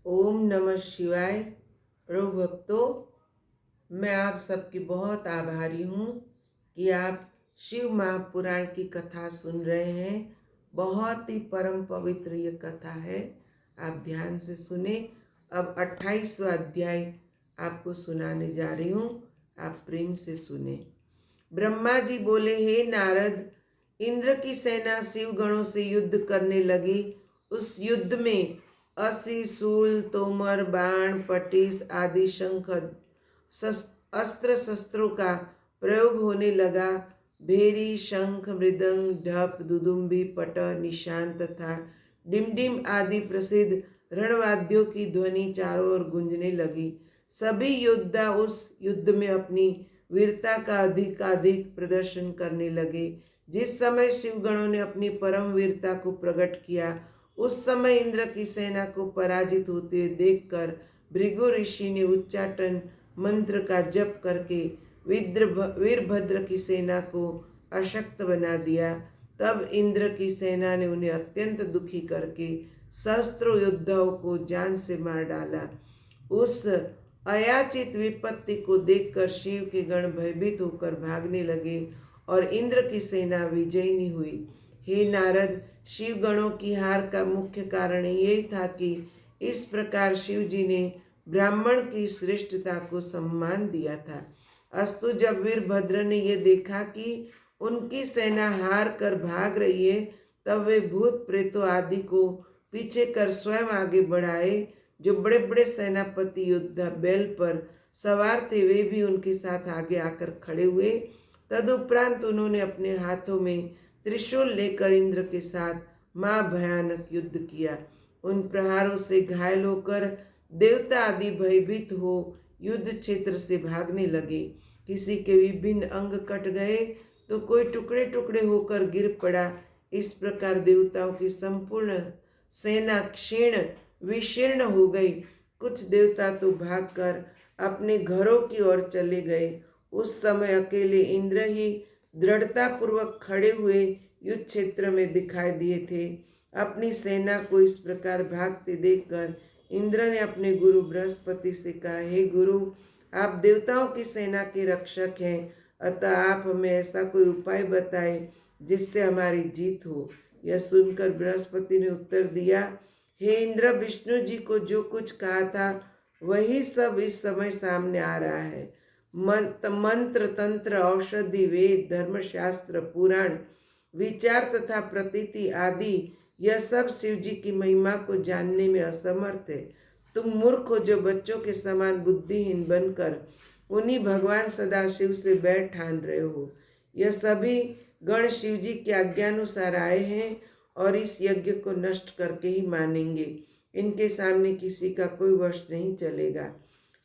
ओम नमः शिवाय। प्रभु भक्तों, मैं आप सबकी बहुत आभारी हूँ कि आप शिव महापुराण की कथा सुन रहे हैं। बहुत ही परम पवित्र ये कथा है, आप ध्यान से सुने। अब 28वां अध्याय आपको सुनाने जा रही हूँ, आप प्रेम से सुने। ब्रह्मा जी बोले, हे नारद, इंद्र की सेना शिव गणों से युद्ध करने लगी। उस युद्ध में असी, शूल, तोमर, बाण, पटीस आदि शंख अस्त्र शस्त्रों का प्रयोग होने लगा। भेरी, शंख, मृदंग, ढप, दुदुम्बी, पट, निशान तथा डिमडिम आदि प्रसिद्ध रणवाद्यों की ध्वनि चारों ओर गूंजने लगी। सभी योद्धा उस युद्ध में अपनी वीरता का अधिकाधिक प्रदर्शन करने लगे। जिस समय शिवगणों ने अपनी परम वीरता को प्रकट किया, उस समय इंद्र की सेना को पराजित होते हुए देखकर भृगु ऋषि ने उच्चाटन मंत्र का जप करके वीरभद्र की सेना को अशक्त बना दिया। तब इंद्र की सेना ने उन्हें अत्यंत दुखी करके सहस्त्रों योद्धाओं को जान से मार डाला। उस अयाचित विपत्ति को देखकर शिव के गण भयभीत होकर भागने लगे और इंद्र की सेना विजयी हुई। हे नारद, शिव गणों की हार का मुख्य कारण यही था कि इस प्रकार शिव जी ने ब्राह्मण की श्रेष्ठता को सम्मान दिया था। अस्तु, जब वीरभद्र ने यह देखा कि उनकी सेना हार कर भाग रही है, तब वे भूत प्रेतों आदि को पीछे कर स्वयं आगे बढ़ाए। जो बड़े बड़े सेनापति योद्धा बैल पर सवार थे, वे भी उनके साथ आगे आकर खड़े हुए। तदुपरांत उन्होंने अपने हाथों में त्रिशूल लेकर इंद्र के साथ महाभयानक युद्ध किया। उन प्रहारों से घायल होकर देवता आदि भयभीत हो युद्ध क्षेत्र से भागने लगे। किसी के विभिन्न अंग कट गए तो कोई टुकड़े टुकड़े होकर गिर पड़ा। इस प्रकार देवताओं की संपूर्ण सेना क्षीण विशीर्ण हो गई। कुछ देवता तो भागकर अपने घरों की ओर चले गए। उस समय अकेले इंद्र ही दृढ़ता पूर्वक खड़े हुए युद्ध क्षेत्र में दिखाई दिए थे। अपनी सेना को इस प्रकार भागते देखकर इंद्र ने अपने गुरु बृहस्पति से कहा, हे गुरु, आप देवताओं की सेना के रक्षक हैं, अतः आप हमें ऐसा कोई उपाय बताएं जिससे हमारी जीत हो। यह सुनकर बृहस्पति ने उत्तर दिया, हे इंद्र, विष्णु जी को जो कुछ कहा था वही सब इस समय सामने आ रहा है। मंत्र, तंत्र, औषधि, वेद, धर्मशास्त्र, पुराण, विचार तथा प्रतीति आदि यह सब शिव जी की महिमा को जानने में असमर्थ है। तुम मूर्ख हो जो बच्चों के समान बुद्धिहीन बनकर उन्हीं भगवान सदाशिव से बैर ठान रहे हो। यह सभी गण शिव जी के आज्ञानुसार आए हैं और इस यज्ञ को नष्ट करके ही मानेंगे। इनके सामने किसी का कोई वश नहीं चलेगा।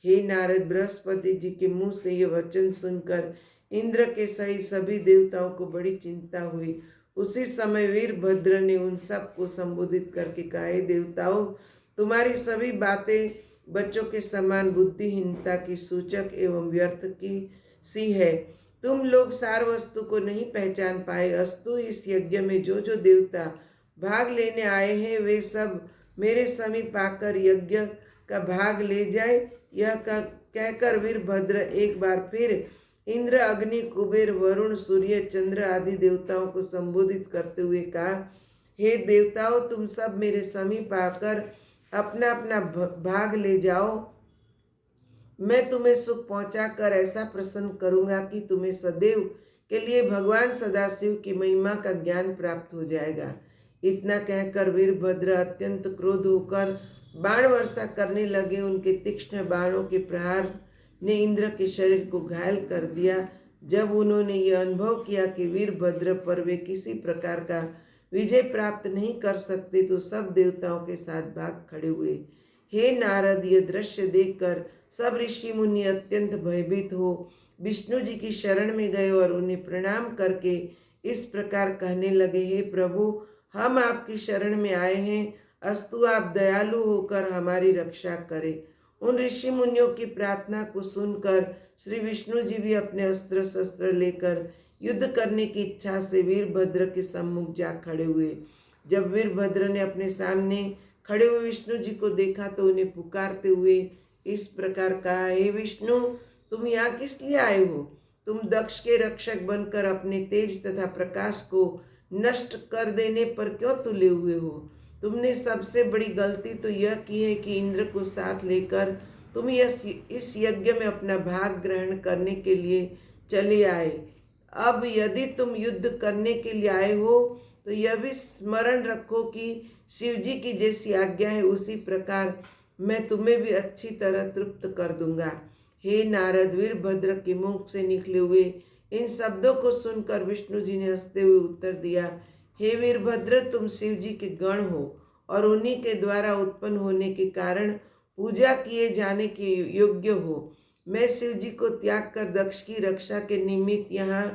हे नारद, बृहस्पति जी के मुंह से ये वचन सुनकर इंद्र के सहित सभी देवताओं को बड़ी चिंता हुई। उसी समय वीरभद्र ने उन सब को संबोधित करके कहा, हे देवताओं, तुम्हारी सभी बातें बच्चों के समान बुद्धिहीनता की सूचक एवं व्यर्थ की सी है। तुम लोग सार वस्तु को नहीं पहचान पाए। अस्तु, इस यज्ञ में जो जो देवता भाग लेने आए हैं वे सब मेरे समीप आकर यज्ञ का भाग ले जाए। यह कहकर वीरभद्र एक बार फिर इंद्र, अग्नि, कुबेर, वरुण, सूर्य, चंद्र आदि देवताओं को संबोधित करते हुए कहा, हे देवताओं, तुम सब मेरे समीप आकर अपना अपना भाग ले जाओ। मैं तुम्हें सुख पहुंचाकर ऐसा प्रसन्न करूंगा कि तुम्हें सदैव के लिए भगवान सदाशिव की महिमा का ज्ञान प्राप्त हो जाएगा। इतना कहकर वीरभद्र अत्यंत क्रोध होकर बाण वर्षा करने लगे। उनके तीक्ष्ण बाणों के प्रहार ने इंद्र के शरीर को घायल कर दिया। जब उन्होंने यह अनुभव किया कि वीरभद्र पर वे किसी प्रकार का विजय प्राप्त नहीं कर सकते, तो सब देवताओं के साथ भाग खड़े हुए। हे नारद, यह दृश्य देखकर सब ऋषि मुनि अत्यंत भयभीत हो विष्णु जी की शरण में गए और उन्हें प्रणाम करके इस प्रकार कहने लगे, हे प्रभु, हम आपकी शरण में आए हैं। अस्तु, आप दयालु होकर हमारी रक्षा करें। उन ऋषि मुनियों की प्रार्थना को सुनकर श्री विष्णु जी भी अपने अस्त्र शस्त्र लेकर युद्ध करने की इच्छा से वीरभद्र के सम्मुख जा खड़े हुए। जब वीरभद्र ने अपने सामने खड़े हुए विष्णु जी को देखा तो उन्हें पुकारते हुए इस प्रकार कहा, हे विष्णु, तुम यहाँ किस लिए आए हो? तुम दक्ष के रक्षक बनकर अपने तेज तथा प्रकाश को नष्ट कर देने पर क्यों तुले हुए हो? तुमने सबसे बड़ी गलती तो यह की है कि इंद्र को साथ लेकर तुम इस यज्ञ में अपना भाग ग्रहण करने के लिए चले आए। अब यदि तुम युद्ध करने के लिए आए हो तो यह भी स्मरण रखो कि शिव जी की जैसी आज्ञा है उसी प्रकार मैं तुम्हें भी अच्छी तरह तृप्त कर दूंगा। हे नारद, वीरभद्र के मुख से निकले हुए इन शब्दों को सुनकर विष्णु जी ने हंसते हुए उत्तर दिया, हे वीरभद्र, तुम शिव जी के गण हो और उन्हीं के द्वारा उत्पन्न होने के कारण पूजा किए जाने के योग्य हो। मैं शिव जी को त्याग कर दक्ष की रक्षा के निमित्त यहाँ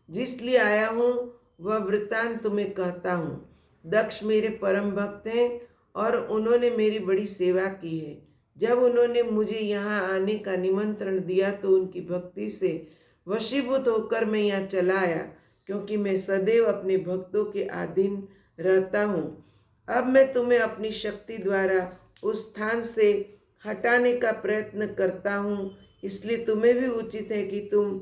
जिस लिए आया हूँ वह वृतांत तुम्हें कहता हूँ। दक्ष मेरे परम भक्त हैं और उन्होंने मेरी बड़ी सेवा की है। जब उन्होंने मुझे यहाँ आने का निमंत्रण दिया तो उनकी भक्ति से वशीभूत होकर मैं यहाँ चला आया, क्योंकि मैं सदैव अपने भक्तों के अधीन रहता हूँ। अब मैं तुम्हें अपनी शक्ति द्वारा उस स्थान से हटाने का प्रयत्न करता हूँ, इसलिए तुम्हें भी उचित है कि तुम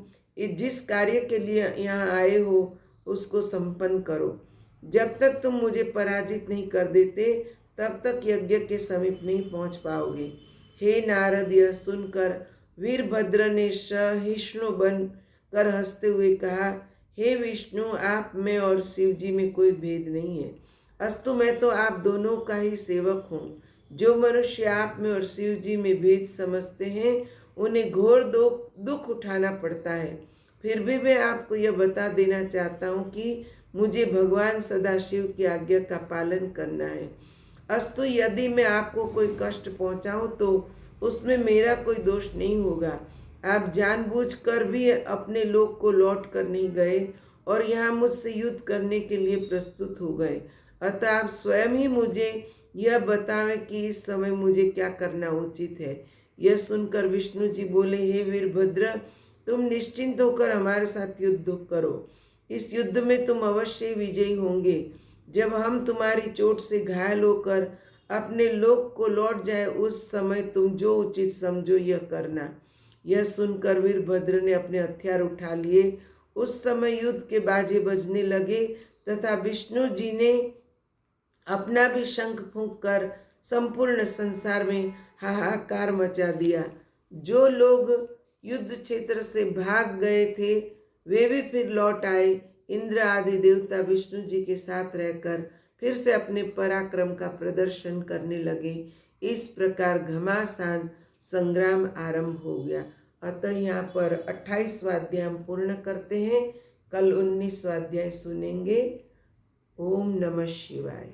जिस कार्य के लिए यहाँ आए हो उसको संपन्न करो। जब तक तुम मुझे पराजित नहीं कर देते तब तक यज्ञ के समीप नहीं पहुँच पाओगे। हे नारद, यह सुनकर वीरभद्र ने सहिष्णु बन कर हंसते हुए कहा, हे विष्णु, आप में और शिव जी में कोई भेद नहीं है। अस्तु, मैं तो आप दोनों का ही सेवक हूँ। जो मनुष्य आप में और शिव जी में भेद समझते हैं उन्हें घोर दुख उठाना पड़ता है। फिर भी मैं आपको यह बता देना चाहता हूँ कि मुझे भगवान सदाशिव की आज्ञा का पालन करना है। अस्तु, यदि मैं आपको कोई कष्ट पहुँचाऊँ तो उसमें मेरा कोई दोष नहीं होगा। आप जानबूझकर भी अपने लोक को लौट कर नहीं गए और यहाँ मुझसे युद्ध करने के लिए प्रस्तुत हो गए। अतः आप स्वयं ही मुझे यह बतावें कि इस समय मुझे क्या करना उचित है। यह सुनकर विष्णु जी बोले, हे वीरभद्र, तुम निश्चिंत होकर हमारे साथ युद्ध करो। इस युद्ध में तुम अवश्य विजयी होंगे। जब हम तुम्हारी चोट से घायल होकर अपने लोक को लौट जाए उस समय तुम जो उचित समझो यह करना। यह सुनकर वीरभद्र ने अपने हथियार उठा लिए। उस समय युद्ध के बाजे बजने लगे तथा विष्णु जी ने अपना भी शंख फूंक कर संपूर्ण संसार में हाहाकार मचा दिया। जो लोग युद्ध क्षेत्र से भाग गए थे वे भी फिर लौट आए। इंद्र आदि देवता विष्णु जी के साथ रहकर फिर से अपने पराक्रम का प्रदर्शन करने लगे। इस प्रकार घमासान संग्राम आरंभ हो गया। अतः यहाँ पर 28वां अध्याय हम पूर्ण करते हैं। कल 19वां अध्याय सुनेंगे। ओम नमः शिवाय।